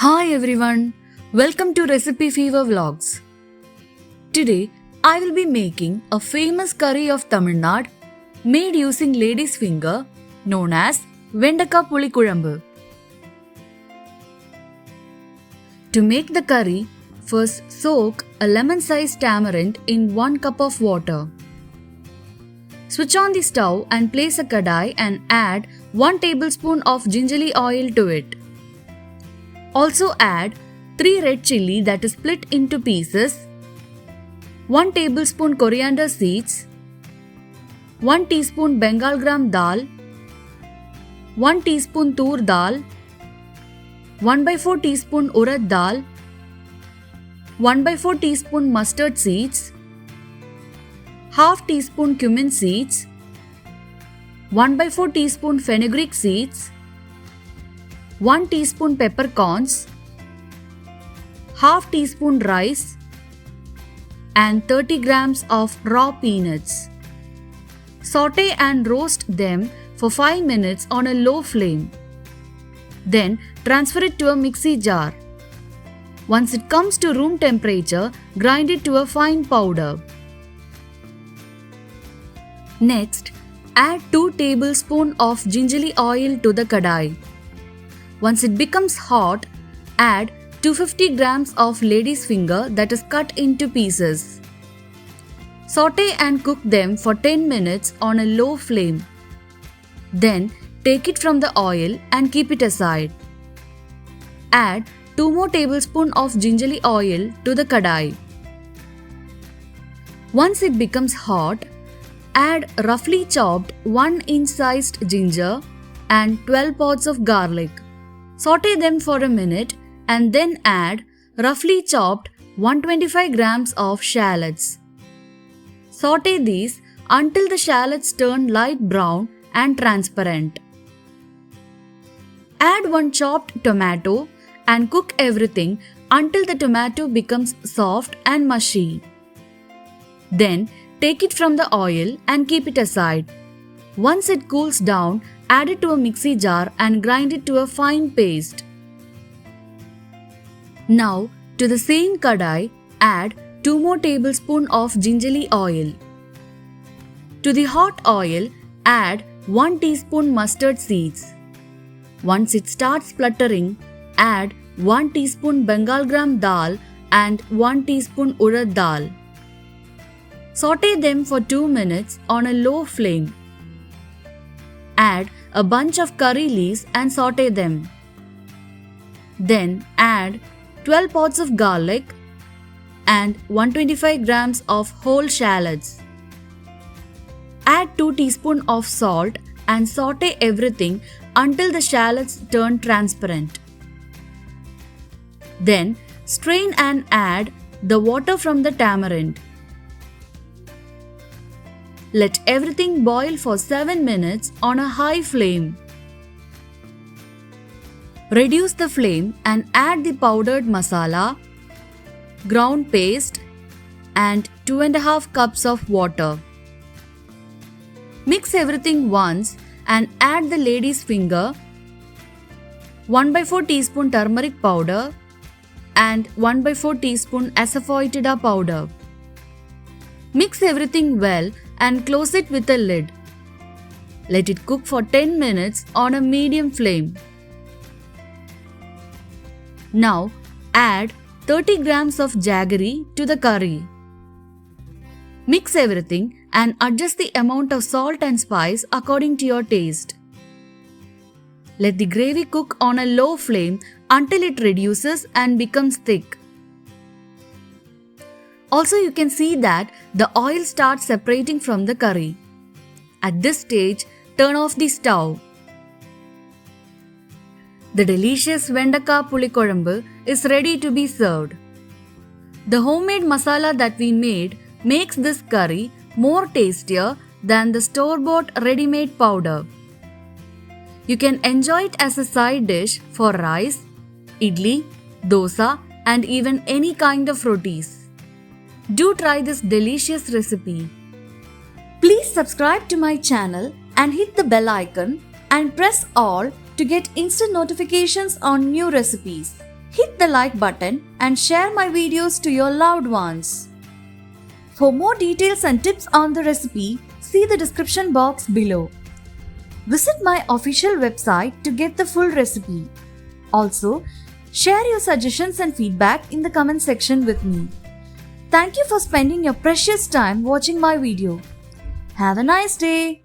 Hi everyone, welcome to Recipe Fever Vlogs. Today I will be making a famous curry of Tamil Nadu made using lady's finger known as Vendaka Pulikulambu. To make the curry, first soak a lemon-sized tamarind in 1 cup of water. Switch on the stove and place a kadai and add 1 tablespoon of gingerly oil to it. Also add 3 red chilli that is split into pieces, 1 tablespoon coriander seeds, 1 teaspoon Bengal gram dal, 1 teaspoon tur dal, 1/4 teaspoon urad dal, 1/4 teaspoon mustard seeds, half teaspoon cumin seeds, 1/4 teaspoon fenugreek seeds, 1 teaspoon peppercorns, half teaspoon rice and 30 grams of raw peanuts. Saute and roast them for 5 minutes on a low flame. Then transfer it to a mixie jar. Once it comes to room temperature, grind it to a fine powder. Next, add 2 tablespoons of gingerly oil to the kadai. Once it becomes hot, add 250 grams of lady's finger that is cut into pieces. Saute and cook them for 10 minutes on a low flame. Then take it from the oil and keep it aside. Add 2 more tablespoons of gingerly oil to the kadai. Once it becomes hot, add roughly chopped 1-inch sized ginger and 12 pods of garlic. Saute them for a minute and then add roughly chopped 125 grams of shallots. Saute these until the shallots turn light brown and transparent. Add 1 chopped tomato and cook everything until the tomato becomes soft and mushy. Then take it from the oil and keep it aside. Once it cools down, add it to a mixie jar and grind it to a fine paste. Now, to the same kadai, add 2 more tablespoons of gingerly oil. To the hot oil, add 1 teaspoon mustard seeds. Once it starts spluttering, add 1 teaspoon Bengal gram dal and 1 teaspoon urad dal. Saute them for 2 minutes on a low flame. Add a bunch of curry leaves and saute them. Then add 12 pods of garlic and 125 grams of whole shallots. Add 2 teaspoons of salt and saute everything until the shallots turn transparent. Then strain and add the water from the tamarind. Let everything boil for 7 minutes on a high flame. Reduce the flame and add the powdered masala, ground paste and 2.5 cups of water. Mix everything once and add the lady's finger, 1/4 teaspoon turmeric powder and 1/4 teaspoon asafoetida powder. Mix everything well and close it with a lid. Let it cook for 10 minutes on a medium flame. Now add 30 grams of jaggery to the curry. Mix everything and adjust the amount of salt and spice according to your taste. Let the gravy cook on a low flame until it reduces and becomes thick. Also, you can see that the oil starts separating from the curry. At this stage, turn off the stove. The delicious Vendaka Pulikulambu is ready to be served. The homemade masala that we made makes this curry more tastier than the store-bought ready-made powder. You can enjoy it as a side dish for rice, idli, dosa and even any kind of rotis. Do try this delicious recipe. Please subscribe to my channel and hit the bell icon and press all to get instant notifications on new recipes. Hit the like button and share my videos to your loved ones. For more details and tips on the recipe, see the description box below. Visit my official website to get the full recipe. Also, share your suggestions and feedback in the comment section with me. Thank you for spending your precious time watching my video. Have a nice day.